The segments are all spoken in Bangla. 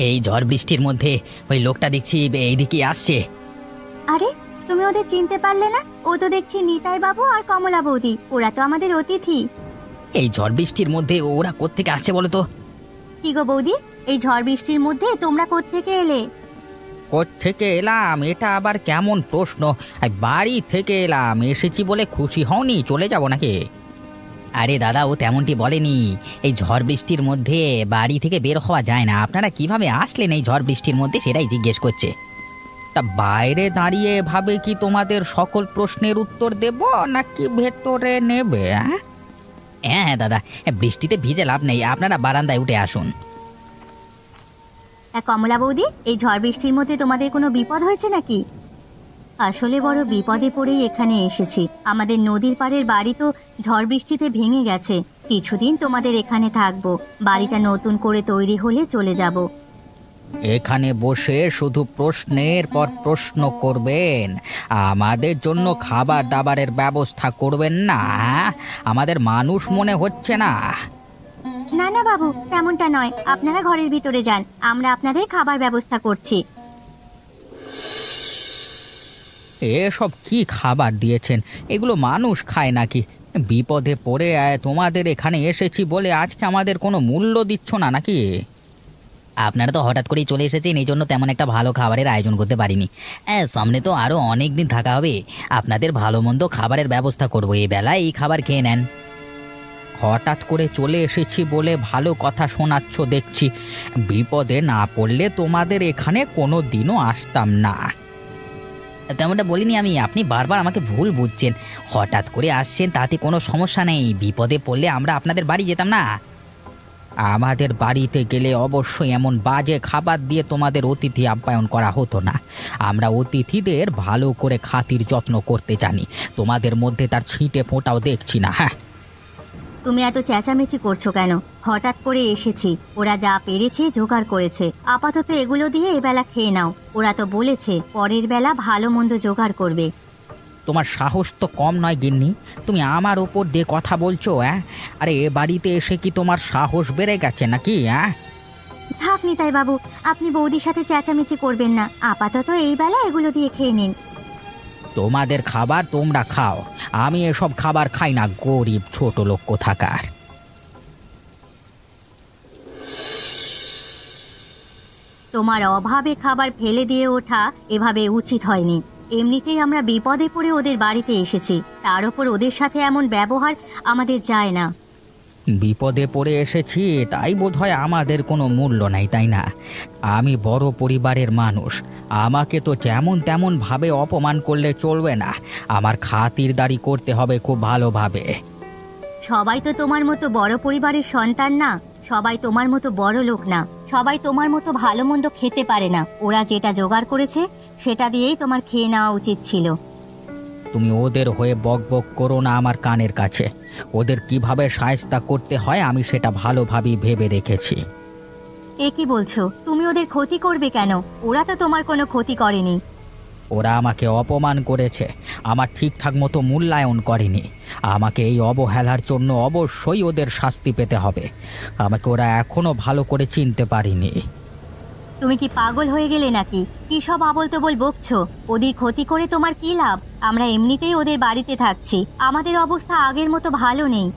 এই ঝড় বৃষ্টির মধ্যে ওই লোকটা দেখছি এইদিকে আসছে। আরে, তুমি ওদের চিনতে পারলে না? ও তো দেখছি নিতাই বাবু আর কমলা বৌদি, ওরা তো আমাদের অতিথি। এই ঝড় বৃষ্টির মধ্যে ওরা কোত্থেকে আসছে বলো তো? কি গো বৌদি, এই ঝড় বৃষ্টির মধ্যে তোমরা কোত্থেকে এলে? কোত্থেকে এলাম এটা আবার কেমন প্রশ্ন? বাড়ি থেকে এলাম, এসেছি বলে খুশি হওনি চলে যাব নাকি? আরে দাদা, ও তেমনটি বলেনি। এই ঝড় বৃষ্টির মধ্যে বাড়ি থেকে বের হওয়া যায় না, আপনারা কিভাবে আসলেন এই ঝড় বৃষ্টির মধ্যে সেটাই জিজ্ঞেস করছে। তা বাইরে দাঁড়িয়ে এভাবে কি তোমাদের সকল প্রশ্নের উত্তর দেব নাকি ভেতরে নেবে? হ্যাঁ হ্যাঁ দাদা, বৃষ্টিতে ভিজে লাভ নেই, আপনারা বারান্দায় উঠে আসুন। কমলা বৌদি, এই ঝড় বৃষ্টির মধ্যে তোমাদের কোনো বিপদ হয়েছে নাকি? আসলে বড় বিপদে পড়েই এখানে এসেছি। আমাদের নদীর পাড়ের বাড়ি তো ঝড় বৃষ্টিতে ভেঙে গেছে। কিছুদিন তোমাদের এখানে থাকবো, বাড়িটা নতুন করে তৈরি হলে চলে যাব। এখানে বসে শুধু প্রশ্নের পর প্রশ্ন করবেন, আমাদের জন্য খাবার দাবারের ব্যবস্থা করবেন না? আমাদের মানুষ মনে হচ্ছে না? না না বাবু, তেমনটা নয়, আপনারা ঘরের ভিতরে যান, আমরা আপনাদের খাবার ব্যবস্থা করছি। এসব কি খাবার দিয়েছেন? এগুলো মানুষ খায় নাকি? বিপদে পড়ে তোমাদের এখানে এসেছি বলে আজকে আমাদের কোনো মূল্য দিচ্ছ না নাকি? আপনারা তো হঠাৎ করেই চলে এসেছেন, এই জন্য তেমন একটা ভালো খাবারের আয়োজন করতে পারিনি। সামনে তো আরও অনেক দিন থাকা হবে, আপনাদের ভালো মন্দ খাবারের ব্যবস্থা করবো, এই বেলায় এই খাবার খেয়ে নেন। হঠাৎ করে চলে এসেছি বলে ভালো কথা শোনাচ্ছ দেখছি। বিপদে না পড়লে তোমাদের এখানে কোনো দিনও আসতাম না। তেমনটা বলিনি আমি, আপনি বারবার আমাকে ভুল বুঝছেন। হঠাৎ করে আসছেন তাতে কোনো সমস্যা নেই, বিপদে পড়লে আমরা আপনাদের বাড়ি যেতাম না? আমাদের বাড়িতে গেলে অবশ্যই এমন বাজে খাবার দিয়ে তোমাদের অতিথি আপ্যায়ন করা হতো না। আমরা অতিথিদের ভালো করে খাতির যত্ন করতে জানি, তোমাদের মধ্যে তার ছিটে ফোঁটাও দেখছি না। হ্যাঁ, তুমি এত চেঁচামেচি করছো কেন? হঠাৎ করে এসেছি, ওরা যা পেরেছে জোগাড় করেছে, আপাতত এগুলো দিয়ে এবেলা খেয়ে নাও। ওরা তো বলেছে পরের বেলা ভালো মন্দ জোগাড় করবে। তোমার সাহস তো কম নয় গিন্নি, তুমি আমার ওপর দিয়ে কথা বলছো? আরে এ বাড়িতে এসে কি তোমার সাহস বেড়ে গেছে নাকি? থাক নিতাই বাবু, আপনি বৌদির সাথে চেঁচামেচি করবেন না, আপাতত এই বেলা এগুলো দিয়ে খেয়ে নিন। তোমাদের খাবার তোমরা খাও, আমি এসব খাবার খাই না, গরিব ছোট লোক কোথাকার। তোমার অভাবে খাবার ফেলে দিয়ে ওঠা এভাবে উচিত হয়নি। এমনিতেই আমরা বিপদে পড়ে ওদের বাড়িতে এসেছি, তার উপর ওদের সাথে এমন ব্যবহার আমাদের যায় না। বিপদে পড়ে এসেছি তাই বোধহয় আমাদের কোনো মূল্য নাই, তাই না? আমি বড় পরিবারের মানুষ, আমাকে তো যেমন তেমন ভাবে অপমান করলে চলবে না, আমার খাতিরদারি করতে হবে খুব ভালোভাবে। সবাই তো তোমার মতো বড় পরিবারের সন্তান না, সবাই তোমার মতো বড় লোক না, সবাই তোমার মতো ভালো মন্দ খেতে পারে না। ওরা যেটা জোগাড় করেছে সেটা দিয়েই তোমার খেয়ে নেওয়া উচিত ছিল। তুমি ওদের হয়ে বকবক করো না আমার কানের কাছে। ওদের কিভাবে শায়েস্তা করতে হয় আমি সেটা ভালোভাবেই ভেবে রেখেছি। এ কি বলছো? তুমি ওদের ক্ষতি করবে কেন? ওরা তো তোমার কোনো ক্ষতি করেনি। ওরা আমাকে অপমান করেছে, আমার ঠিকঠাক মতো মূল্যায়ন করেনি। আমাকে এই অবহেলার জন্য অবশ্যই ওদের শাস্তি পেতে হবে। আমাকে ওরা এখনো ভালো করে চিনতে পারেনি। তুমি কি পাগল হয়ে গেলে নাকি? কি সব আবোল তাবোল বকছো? ওদের ক্ষতি করে তোমার কি লাভ? আমরা এমনিতেই ওদের বাড়িতে থাকছি, আমাদের অবস্থা আগের মতো ভালো নেই।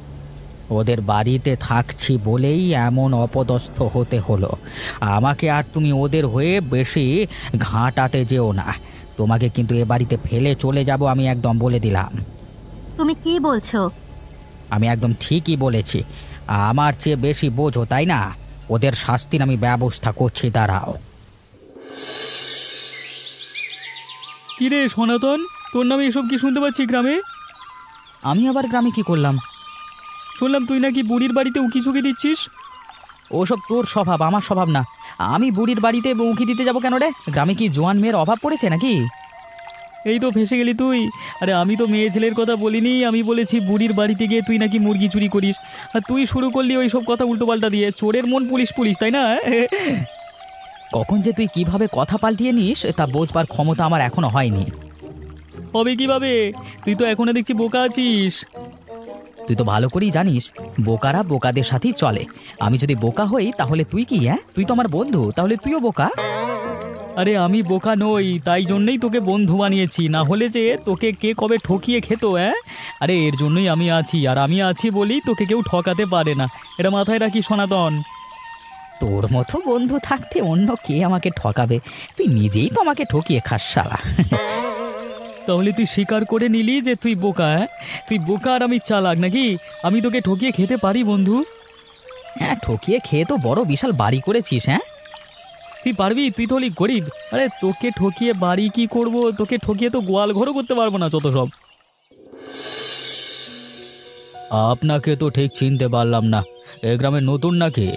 ওদের বাড়িতে থাকছি বলেই এমন অপদস্থ হতে হলো আমাকে। আর তুমি ওদের হয়ে বেশি ঘাঁটাতে যেও না, তোমাকে কিন্তু এ বাড়িতে ফেলে চলে যাব আমি, একদম বলে দিলাম। তুমি কি বলছো? আমি একদম ঠিকই বলেছি, আমার চেয়ে বেশি বোঝো তাই না? ওদের শাস্তির আমি ব্যবস্থা করছি, দাঁড়াও। কিরে সনাতন, তোর নামে এসব কি শুনতে পাচ্ছি গ্রামে? আমি আবার গ্রামে কি করলাম? শুনলাম তুই নাকি বুড়ির বাড়িতে উকি ঝুঁকি দিচ্ছিস। ওসব তোর স্বভাব, আমার স্বভাব না। আমি বুড়ির বাড়িতে উঁকি দিতে যাব কেন রে? গ্রামে কি জোয়ান মেয়ের অভাব পড়েছে নাকি? এই তো ফেসে গেলি তুই। আরে আমি তো মেয়ে ছেলের কথা বলিনি, আমি বলেছি বুড়ির বাড়িতে গিয়ে তুই নাকি মুরগি চুরি করিস, আর তুই শুরু করলি ওই সব কথা উল্টোপাল্টা দিয়ে। চোরের মন পুলিশ পুলিশ, তাই না? কখন যে তুই কিভাবে কথা পাল্টিয়ে নিস তা বোঝবার ক্ষমতা আমার এখনো হয়নি। হবে কিভাবে? তুই তো এখনো দেখছি বোকা আছিস। তুই তো ভালো করেই জানিস বোকারা বোকাদের সাথেই চলে। আমি যদি বোকা হই তাহলে তুই কি? তুই তো আমার বন্ধু, তাহলে তুইও বোকা। আরে আমি বোকা নই, তাই জন্যই তোকে বন্ধু বানিয়েছি, না হলে যে তোকে কে কবে ঠকিয়ে খেত। আরে এর জন্যই আমি আছি, আর আমি আছি বলেই তোকে কেউ ঠকাতে পারে না, এটা মাথায় রাখি সনাতন। তোর মতো বন্ধু থাকতে অন্য কে আমাকে ঠকাবে? তুই নিজেই তো আমাকে ঠকিয়ে খাস শালা। তাহলে তুই স্বীকার করে নিলি যে তুই বোকা? তুই বোকা আর আমি চালাক নাকি? আমি তোকে ঠকিয়ে খেতে পারি বন্ধু? হ্যাঁ, ঠকিয়ে খেয়ে তো বড় বিশাল বাড়ি করেছিস। তুই পারবি? তুই তো হলি গরিব। আরে তোকে ঠকিয়ে বাড়ি কি করব? তোকে ঠকিয়ে তো গোয়াল ঘরও করতে পারবো না, যত সব। আপনাকে তো ঠিক চিনতে পারলাম না, এ গ্রামের নতুন নাকি?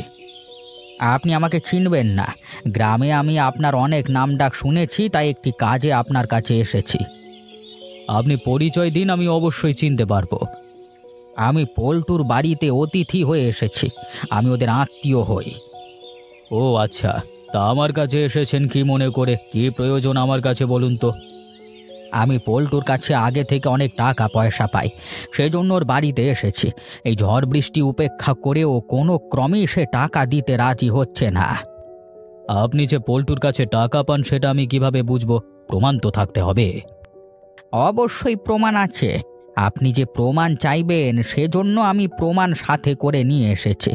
আপনি আমাকে চিনবেন না, গ্রামে আমি আপনার অনেক নামডাক শুনেছি, তাই একটি কাজে আপনার কাছে এসেছি। আপনি পরিচয় দিন, আমি অবশ্যই চিনতে পারবো। আমি পল্টুর বাড়িতে অতিথি হয়ে এসেছি, আমি ওদের আত্মীয় হই। ও আচ্ছা, তা আমার কাছে এসেছেন কি মনে করে? কি প্রয়োজন আমার কাছে বলুন তো? আমি পল্টুর কাছে আগে থেকে অনেক টাকা পয়সা পাই, সেজন্য ওর বাড়িতে এসেছি। এই ঝড় বৃষ্টি উপেক্ষা করেও কোনো ক্রমেই সে টাকা দিতে রাজি হচ্ছে না। আপনি যে পল্টুর কাছে টাকা পান সেটা আমি কিভাবে বুঝবো? প্রমাণ তো থাকতে হবে। অবশ্যই প্রমাণ আছে, আপনি যে প্রমাণ চাইবেন সেজন্য আমি প্রমাণ সাথে করে নিয়ে এসেছি।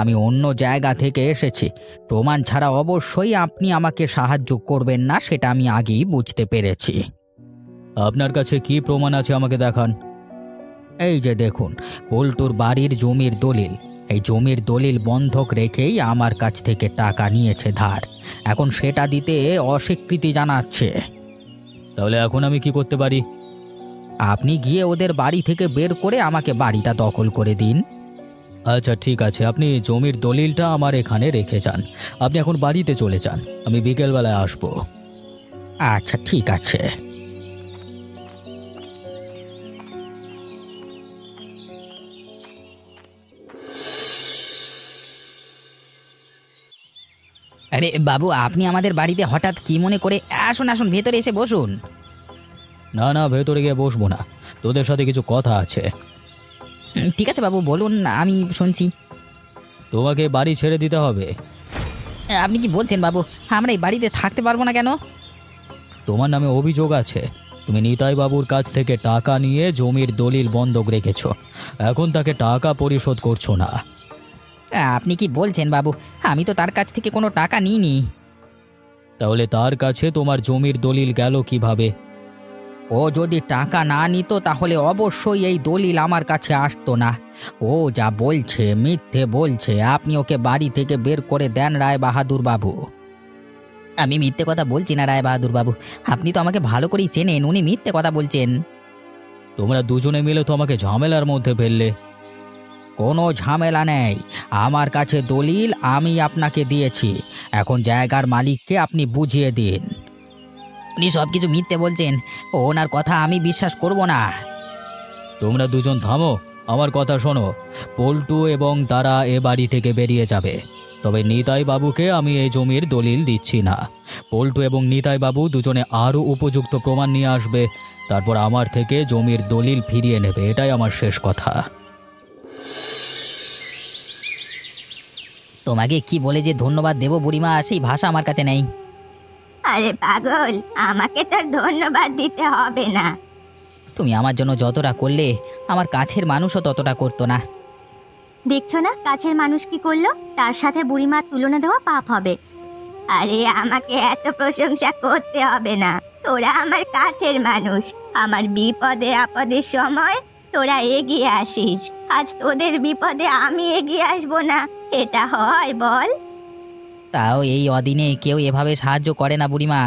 আমি অন্য জায়গা থেকে এসেছি, প্রমাণ ছাড়া অবশ্যই আপনি আমাকে সাহায্য করবেন না, সেটা আমি আগেই বুঝতে পেরেছি। আপনার কাছে কি প্রমাণ আছে আমাকে দেখান। এই যে দেখুন, পল্টুর বাড়ির জমির দলিল। এই জমির দলিল বন্ধক রেখেই আমার কাছ থেকে টাকা নিয়েছে ধার, এখন সেটা দিতে অস্বীকৃতি জানাচ্ছে। তাহলে এখন আমি কি করতে পারি? আপনি গিয়ে ওদের বাড়ি থেকে বের করে আমাকে বাড়িটা দখল করে দিন। আচ্ছা ঠিক আছে, আপনি জমির দলিলটা আমার এখানে রেখে যান। আপনি এখন বাড়িতে চলে যান, আমি বিকেলবেলায় আসব। আচ্ছা ঠিক আছে। আরে বাবু, আপনি আমাদের বাড়িতে হঠাৎ কি মনে করে? আসুন আসুন, ভেতরে এসে বসুন। না না, ভেতরে গিয়ে বসবো না, তোদের সাথে কিছু কথা আছে। ঠিক আছে বাবু, বলুন, আমি শুনছি। তোমাকে বাড়ি ছেড়ে দিতে হবে। আপনি কি বলছেন বাবু? আমরা এই বাড়িতে থাকতে পারবো না কেন? তোমার নামে অভিযোগ আছে, তুমি নিতাই বাবুর কাছ থেকে টাকা নিয়ে জমির দলিল বন্ধক রেখেছো, এখন তাকে টাকা পরিশোধ করছো না। আপনি কি বলছেন বাবু? আমি তো তার কাছ থেকে কোনো টাকা নিইনি। তাহলে তার কাছে তোমার জমির দলিল গেল কিভাবে? ও যদি টাকা না নিত তাহলে অবশ্যই এই দলিল আমার কাছে আসতো না। ও যা বলছে মিথ্যে বলছে, আপনি ওকে বাড়ি থেকে বের করে দেন রায় বাহাদুর বাবু। আমি মিথ্যে কথা বলছি না রায় বাহাদুর বাবু, আপনি তো আমাকে ভালো করেই চেনেন, উনি মিথ্যে কথা বলছেন। তোমরা দুজনে মিলে তো আমাকে ঝামেলার মধ্যে ফেললে। কোনো ঝামেলা নেই, আমার কাছে দলিল আমি আপনাকে দিয়েছি, এখন জায়গার মালিককে আপনি বুঝিয়ে দিন। উনি সব কিছু মিথ্যে বলছেন, ওনার কথা আমি বিশ্বাস করব না। তোমরা দুজন থামো, আমার কথা শোনো। পল্টু এবং তারা এ বাড়ি থেকে বেরিয়ে যাবে, তবে নিতাই বাবুকে আমি এই জমির দলিল দিচ্ছি না। পল্টু এবং নিতাই বাবু দুজনে আরও উপযুক্ত প্রমাণ নিয়ে আসবে, তারপর আমার থেকে জমির দলিল ফিরিয়ে নেবে, এটাই আমার শেষ কথা। তোমাকে কি বলে যে ধন্যবাদ দেব বুড়িমা, সেই ভাষা আমার কাছে নেই। আরে পাগল, আমাকে তোর ধন্যবাদ দিতে হবে না। তুমি আমার জন্য যতটা করলে আমার কাছের মানুষও ততটা করতো না। দেখছো না কাছের মানুষ কি করলো? তার সাথে বুড়িমার তুলনা দেওয়া পাপ হবে। আরে আমাকে এত প্রশংসা করতে হবে না, তোরা আমার কাছের মানুষ, আমার বিপদে আপদের সময় তোরা এগিয়ে আসিস। আজ তোদের বিপদে আমি এগিয়ে আসবো না, এটা হয় বল? তাও এই অদিনে কেউ এভাবে সাহায্য করে না বুড়িমা,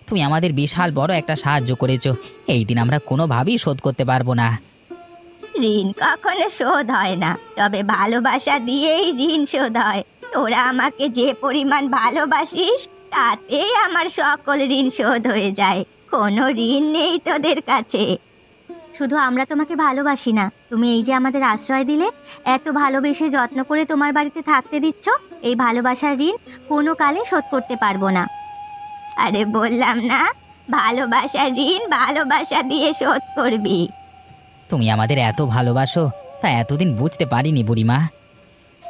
তুমি আমাদের বিশাল বড় একটা সাহায্য করেছো, এই দিন আমরা কোনোভাবেই শোধ করতে পারবো না। ঋণ কখনো শোধ হয় না, তবে ভালোবাসা দিয়েই ঋণ শোধ হয়। তোরা আমাকে যে পরিমাণ ভালোবাসিস তাতেই আমার সকল ঋণ শোধ হয়ে যায়, কোনো ঋণ নেই তোদের কাছে। শুধু আমরা তোমাকে ভালোবাসি না, তুমি এই যে আমাদের আশ্রয় দিলে, এত ভালোবেসে যত্ন করে তোমার বাড়িতে থাকতে দিচ্ছ, এই ভালোবাসার ঋণ কোনো কালে শোধ করতে পারবো না। আরে বললাম না, ভালোবাসার ঋণ ভালোবাসা দিয়ে শোধ করবি। তুমি আমাদের এত ভালোবাসো, তা এতদিন বুঝতে পারিনি বুড়িমা।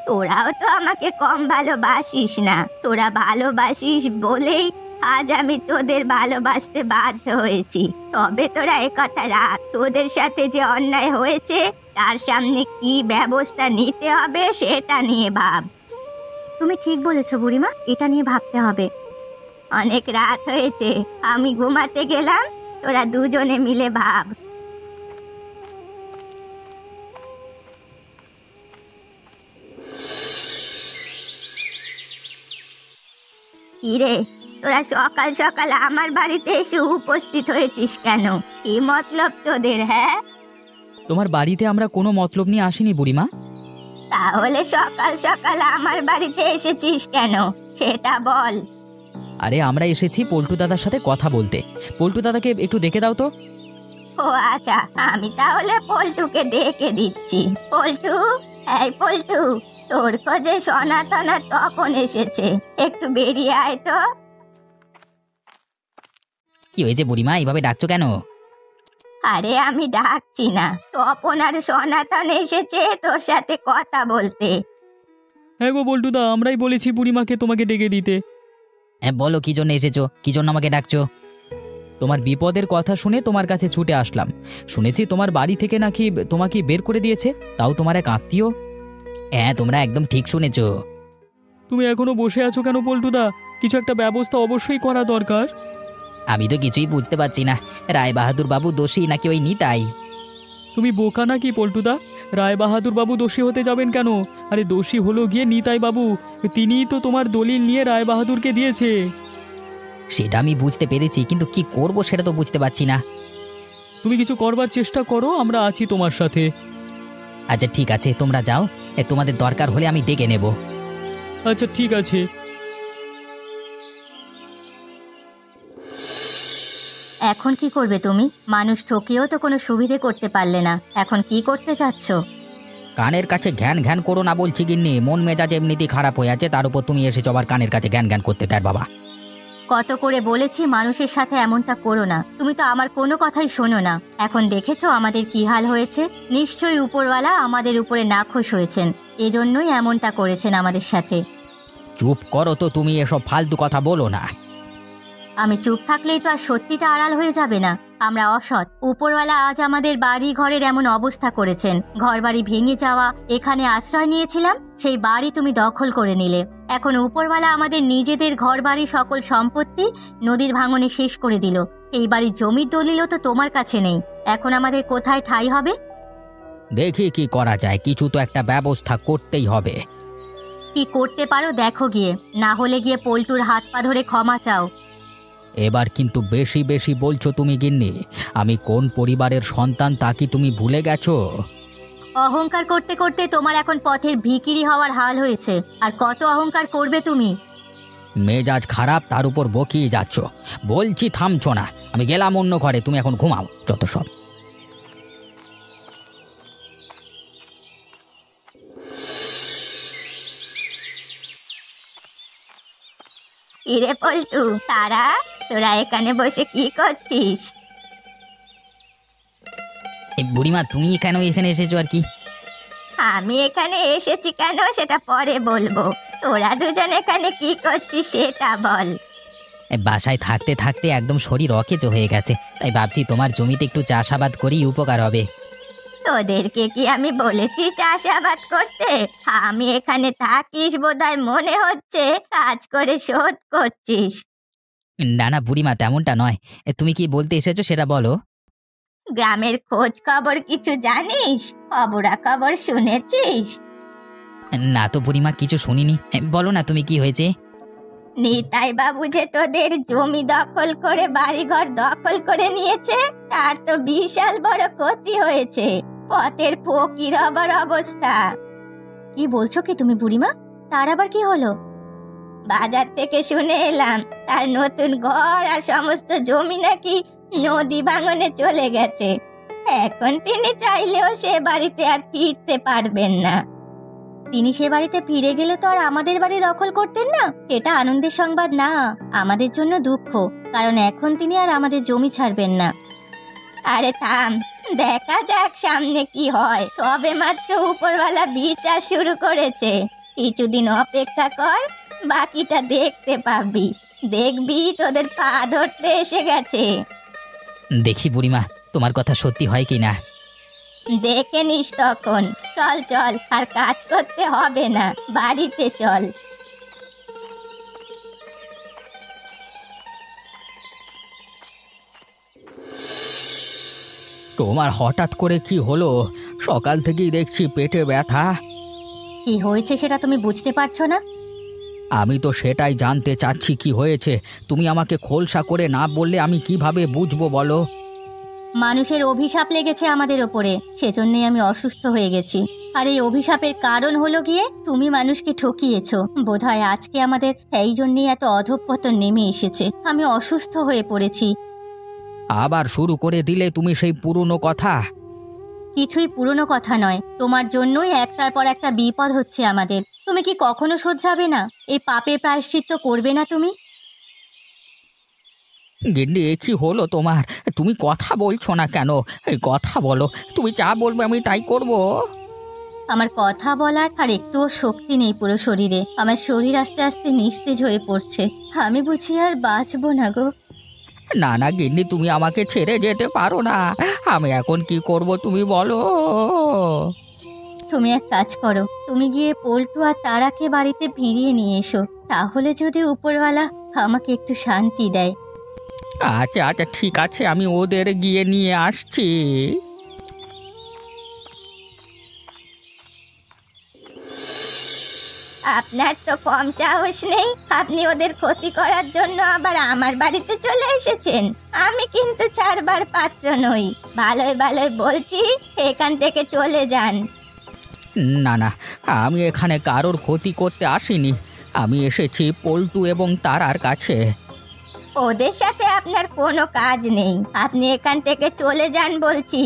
তোরাও তো আমাকে কম ভালোবাসিস না, তোরা ভালোবাসিস বলেই আজ আমি তোদের ভালোবাসতে বাধ্য হয়েছি। তবে তোরা একথা রাখ, তোদের সাথে যে অন্যায় হয়েছে তার সামনে কি ব্যবস্থা নিতে হবে সেটা নিয়ে ভাব। তুমি ঠিক বলেছো বুড়িমা, এটা নিয়ে ভাবতে হবে। অনেক রাত হয়েছে, আমি ঘুমাতে গেলাম, তোরা দুজনে মিলে ভাব। কিরে, তোরা সকাল সকাল আমার বাড়িতে এসে উপস্থিত হয়েছিস কেন? কি মতলব তোদের? হ্যাঁ, তোমার বাড়িতে আমরা কোনো মতলব নিয়ে আসিনি বুড়িমা। তাহলে সকাল সকাল আমার বাড়িতে এসেছিস কেন সেটা বল। আরে আমরা এসেছি পল্টু দাদার সাথে কথা বলতে। পল্টু দাদাকে একটু ডেকে দাও তো। ও আচ্ছা, আমি তাহলে পল্টুকে ডেকে দিচ্ছি। পল্টু, এই পল্টু, তোর খোঁজে সনাতন আর তপন এসেছে, একটু বেরিয়ে আয় তো। কি হয়েছে বুড়িমা, এইভাবে ডাকছো কেন? আরে আমি ডাকছি না, তপন আর সনাতন এসেছে তোর সাথে কথা বলতে। হ্যাঁ গো পল্টুদা, আমরাই বলেছি বুড়িমাকে তোমাকে ডেকে দিতে। হ্যাঁ বলো, কি জন্য এসেছো, কি জন্য আমাকে ডাকছো? তোমার বিপদের কথা শুনে তোমার কাছে ছুটে আসলাম। শুনেছি তোমার বাড়ি থেকে নাকি তোমাকে বের করে দিয়েছে, তাও তোমার এক আত্মীয়। হ্যাঁ, তোমরা একদম ঠিক শুনেছো। তুমি এখনো বসে আছো কেন পল্টুদা? কিছু একটা ব্যবস্থা অবশ্যই করা দরকার। আমি তো কিছুই বুঝতে পারছি না, রায় বাহাদুর বাবু দোষী নাকি ওই নিতাই? তুমি বোকা নাকি পল্টুদা? রায় বাহাদুর বাবু দোষী হতে যাবেন কেন? আরে দোষী হলো গিয়ে নিতাই বাবু, তিনিই তো তোমার দলিল নিয়ে রায় বাহাদুরকে দিয়েছে। সেটা আমি বুঝতে পেরেছি, কিন্তু কি করব সেটা তো বুঝতে পারছি না। তুমি কিছু করবার চেষ্টা করো, আমরা আছি তোমার সাথে। আচ্ছা ঠিক আছে, তোমরা যাও, তোমাদের দরকার হলে আমি ডেকে নেব। আচ্ছা ঠিক আছে। এখন কি করবে তুমি? মানুষ ঠকিয়েও তো কোনো সুবিধে করতে পারলে না, এখন কি করতে চাচ্ছ? কানের কাছে ঘ্যান ঘ্যান করো না বলছি গিন্নি, মন মেজাজ এমনিতেই খারাপ হয়ে আছে, তার উপর তুমি এসেছো আবার কানের কাছে ঘ্যান ঘ্যান করতে। তার বাবা, কত করে বলেছি মানুষের সাথে এমনটা করো না, তুমি তো আমার কোনো কথাই শোনো না। এখন দেখেছো আমাদের কি হাল হয়েছে। নিশ্চয়ই উপরওয়ালা আমাদের উপরে নাখোশ হয়েছেন, এজন্যই এমনটা করেছেন আমাদের সাথে। চুপ করো তো তুমি, এসব ফালতু কথা বলো না। আমি চুপ থাকলেই তো আর সত্যিটা আড়াল হয়ে যাবে না। আমরা অসৎ, উপরওয়ালা আজ আমাদের বাড়ি ঘরের এমন অবস্থা করেছেন। ঘর বাড়ি ভেঙে যাওয়া, এখানে আশ্রয় নিয়েছিলাম, সেই বাড়ি তুমি দখল করে নিলে। এখন উপরওয়ালা আমাদের নিজেদের ঘর বাড়ি সকল সম্পত্তি নদীর ভাঙনে শেষ করে দিল। এই বাড়ির জমির দলিলও তো তোমার কাছে নেই। এখন আমাদের কোথায় ঠাঁই হবে? দেখি কি করা যায়, কিছু তো একটা ব্যবস্থা করতেই হবে। কি করতে পারো দেখো গিয়ে, না হলে গিয়ে পল্টুর হাত পা ধরে ক্ষমা চাও। এবার কিন্তু বেশি বেশি বলছো তুমি গিন্নি। আমি কোন পরিবারের সন্তান তা কি তুমি ভুলে গেছো? অহংকার করতে করতে তোমার এখন পথের ভিখিরি হওয়ার হাল হয়েছে। আর কত অহংকার করবে তুমি? মেজাজ খারাপ, তার উপর বকিয়ে যাচ্ছ। বলছি থামছো না। আমি গেলাম অন্য ঘরে, তুমি এখন ঘুমাও যত সব। ইরে পল্টু, তারা, তোরা এখানে বসে কি করছিস? এই বুড়িমা, তুমি কেন এখানে এসেছো আর কি? আমি এখানে এসেছি কেন সেটা পরে বলবো, তোরা দুজন এখানে কি করছিস সেটা বল। বাসায় থাকতে থাকতে একদম শরীর অকেজ হয়ে গেছে, তাই ভাবছি তোমার জমিতে একটু চাষাবাদ করি, উপকার হবে। তোদেরকে কি আমি বলেছি চাষাবাদ করতে? আমি এখানে থাকিস বোধহয় মনে হচ্ছে কাজ করে শোধ করছিস। না না বুড়িমা, তেমনটা নয়। তুমি কি বলতে এসেছো সেটা বলো। গ্রামের খোঁজ খবর কিছু জানিস? খবরা খবর শুনেছিস? না তো বুড়িমা, কিছু শুনিনি। বলো না তুমি, কি হয়েছে? নিতাই বাবু যে তোদের জমি দখল করে বাড়িঘর দখল করে নিয়েছে, তার তো বিশাল বড় ক্ষতি হয়েছে। পথের ফকির হবার অবস্থা। কি বলছো কি তুমি বুড়িমা? তার আবার কি হলো? বাজার থেকে শুনে এলাম তার নতুন ঘর আর সমস্ত জমি নাকি নদী ভাঙনে চলে গেছে। এখন তিনি চাইলেও সে বাড়িতে আর ফিরতে পারবেন না। তিনি সে বাড়িতে ফিরে গেলে তো আর আমাদের বাড়ি দখল করতেন না। এটা আনন্দের সংবাদ না, আমাদের জন্য দুঃখ, কারণ এখন তিনি আর আমাদের জমি ছাড়বেন না। আরে থাম, দেখা যাক সামনে কি হয়, সবে মাত্র উপরওয়ালা বিচার শুরু করেছে। কিছুদিন অপেক্ষা কর, বাকিটা দেখতে পাবি। দেখবি তোদের পা ধরতে এসে গেছে। দেখি বুড়িমা তোমার কথা সত্যি হয় কি না। দেখে নিস তখন। চল চল, আর কাজ করতে হবে না, বাড়িতে চল। তোমার হঠাৎ করে কি হলো? সকাল থেকেই দেখছি পেটে ব্যথা। কি হয়েছে সেটা তুমি বুঝতে পারছো না? আমি তো সেটাই জানতে চাচ্ছি কি হয়েছে। তুমি আমাকে খোলসা করে না বললে আমি কিভাবে বুঝবো বলো? মানুষের অভিশাপ লেগেছে আমাদের ওপরে, সেজন্যই আমি অসুস্থ হয়ে গেছি। আর এই অভিশাপের কারণ হলো গিয়ে তুমি মানুষকে ঠকিয়েছো। বোধহয় আজকে আমাদের এই জন্যই এত অধঃপতন নেমে এসেছে। আমি অসুস্থ হয়ে পড়েছি। আবার শুরু করে দিলে তুমি সেই পুরনো কথা। কিছুই পুরনো কথা নয়, তোমার জন্যই একটার পর একটা বিপদ হচ্ছে আমাদের। তুমি কি কখনো শোধরাবে না? এই পাপের প্রায়শ্চিত্ত করবে না তুমি? গিন্নি কি হলো তোমার? তুমি কথা বলছো না কেন? এই কথা বলো, তুমি যা বলবে আমি তাই করব। আমার কথা বলার আর একটুও শক্তি নেই পুরো শরীরে। আমার শরীর আস্তে আস্তে নিস্তেজ হয়ে পড়ছে। আমি বুঝি আর বাঁচবো না গো। না না গিন্নি, তুমি আমাকে ছেড়ে যেতে পারো না। আমি এখন কি করব তুমি বলো। তুমি এক কাজ করো, তুমি গিয়ে পল্টু আর তারাকে বাড়িতে ফিরিয়ে নিয়ে এসো। তাহলে যদি উপরওয়ালা আমাকে একটু শান্তি দেয়। আচ্ছা আচ্ছা ঠিক আছে, আমি ওদের গিয়ে নিয়ে আসছি। আপনার তো কম সাহস নেই, আপনি ওদের ক্ষতি করার জন্য আবার আমার বাড়িতে চলে এসেছেন। আমি কিন্তু ছাড়বার পাত্র নই। ভালোই ভালোই বলছি, এখান থেকে চলে যান। না না, আমি এখানে কারোর ক্ষতি করতে আসিনি। আমি এসেছি পল্টু এবং তারার কাছে। ওদের সাথে আপনার কোনো কাজ নেই, আপনি এখান থেকে চলে যান বলছি।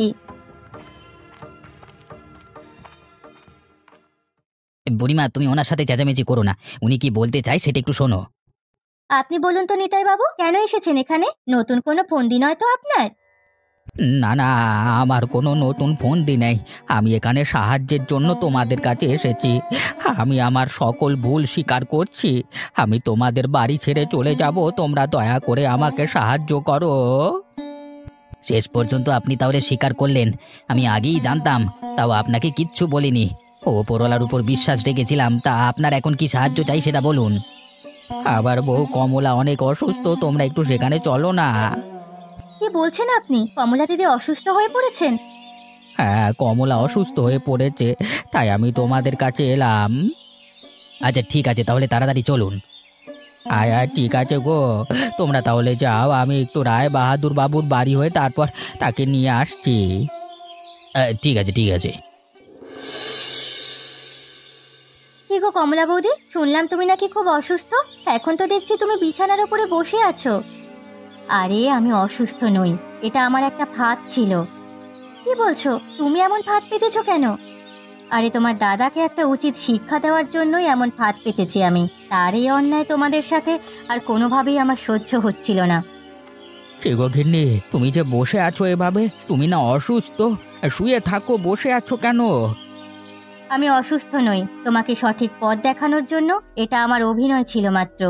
বুড়িমা তুমি ওনার সাথে চেঁচামেচি করো না, উনি কি বলতে চায় সেটা একটু শোনো। আপনি বলুন তো নিতাই বাবু, কেন এসেছেন এখানে? নতুন কোনো ফন্দি নয় তো আপনার? না না, আমার কোনো নতুন ফন্দি নেই। আমি এখানে সাহায্যের জন্য তোমাদের কাছে এসেছি। আমি আমার সকল ভুল স্বীকার করছি। আমি তোমাদের বাড়ি ছেড়ে চলে যাব, তোমরা দয়া করে আমাকে সাহায্য করো। শেষ পর্যন্ত আপনি তাহলে স্বীকার করলেন? আমি আগেই জানতাম, তাও আপনাকে কিচ্ছু বলিনি। ওপরওয়ালার উপর বিশ্বাস রেখেছিলাম। তা আপনার এখন কি সাহায্য চাই সেটা বলুন। আবার বউ কমলা অনেক অসুস্থ, তোমরা একটু সেখানে চলো না। কি বলছেন আপনি? কমলা দিদি অসুস্থ হয়ে পড়েছেন? হ্যাঁ, কমলা অসুস্থ হয়ে পড়েছে, তাই আমি তোমাদের কাছে এলাম। আচ্ছা ঠিক আছে, তাহলে তাড়াতাড়ি চলুন। আয় আয় ঠিক আছে গো, তোমরা তাহলে যাও, আমি একটু রায় বাহাদুর বাবুর বাড়ি হয়ে তারপর তাকে নিয়ে আসছি। ঠিক আছে ঠিক আছে। কি গো কমলা বৌদি, শুনলাম তুমি নাকি খুব অসুস্থ। এখন তো দেখছি তুমি বিছানার উপরে বসে আছো। আরে আমি অসুস্থ নই, এটা আমার একটা ফাঁদ ছিল। কি বলছো? তুমি এমন ফাঁদ পেতেছো কেন? আরে তোমার দাদাকে একটা উচিত শিক্ষা দেওয়ার জন্যই এমন ফাঁদ পেতেছি আমি। তার এই অন্যায় তোমাদের সাথে আর কোনোভাবেই আমার সহ্য হচ্ছিল না। কে গো গিন্নি, তুমি যে বসে আছো এভাবে? তুমি না অসুস্থ? শুয়ে থাকো, বসে আছো কেন? আমি অসুস্থ নই, তোমাকে সঠিক পথ দেখানোর জন্য এটা আমার অভিনয় ছিল মাত্র।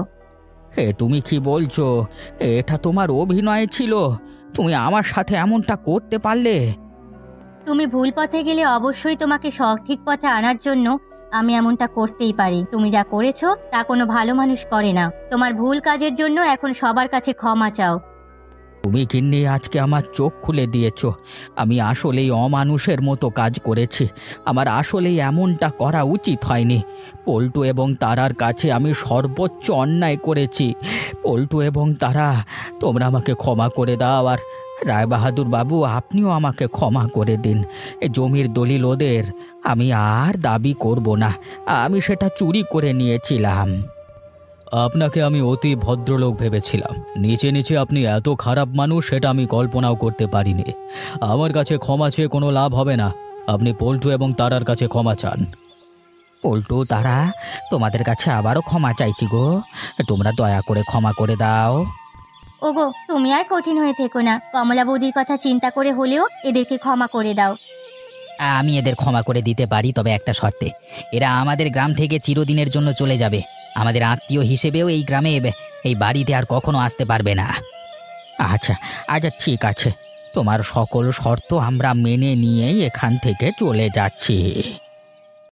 এ তুমি কি বলছো? এটা তোমার অভিনয় ছিল? তুমি আমার সাথে এমনটা করতে পারলে? তুমি ভুল পথে গেলে অবশ্যই তোমাকে সঠিক পথে আনার জন্য আমি এমনটা করতেই পারি। তুমি যা করেছো তা কোনো ভালো মানুষ করে না। তোমার ভুল কাজের জন্য এখন সবার কাছে ক্ষমা চাও। তুমি গিন্নি আজকে আমার চোখ খুলে দিয়েছো। আমি আসলেই অমানুষের মতো কাজ করেছি। আমার আসলেই এমনটা করা উচিত হয়নি। পল্টু এবং তারার কাছে আমি সর্বোচ্চ অন্যায় করেছি। পল্টু এবং তারা, তোমরা আমাকে ক্ষমা করে দাও। আর রায়বাহাদুর বাবু, আপনিও আমাকে ক্ষমা করে দিন। এ জমির দলিল ওদের, আমি আর দাবি করব না। আমি সেটা চুরি করে নিয়েছিলাম। আপনাকে আমি অতি ভদ্রলোক ভেবেছিলাম, নিচে নিচে আপনি এত খারাপ মানুষ সেটা আমি কল্পনাও করতে পারিনি। আমার কাছে ক্ষমা চেয়ে কোনো লাভ হবে না। আপনি পল্টু এবং তারার কাছে ক্ষমা চান। পল্টু, তারা, তোমাদের কাছে আবারও ক্ষমা চাইছি গো, তোমরা দয়া করে ক্ষমা করে দাও। ওগো, তুমি আর কঠিন হয়ে থেকো না। কমলা বৌদির কথা চিন্তা করে হলেও এদেরকে ক্ষমা করে দাও। আমি এদের ক্ষমা করে দিতে পারি, তবে একটা শর্তে। এরা আমাদের গ্রাম থেকে চিরদিনের জন্য চলে যাবে। আমাদের আত্মীয় হিসেবেও এই গ্রামে এই বাড়িতে আর কখনো আসতে পারবে না। আচ্ছা আচ্ছা, ঠিক আছে, তোমার সকল শর্ত আমরা মেনে নিয়েই এখান থেকে চলে যাচ্ছি।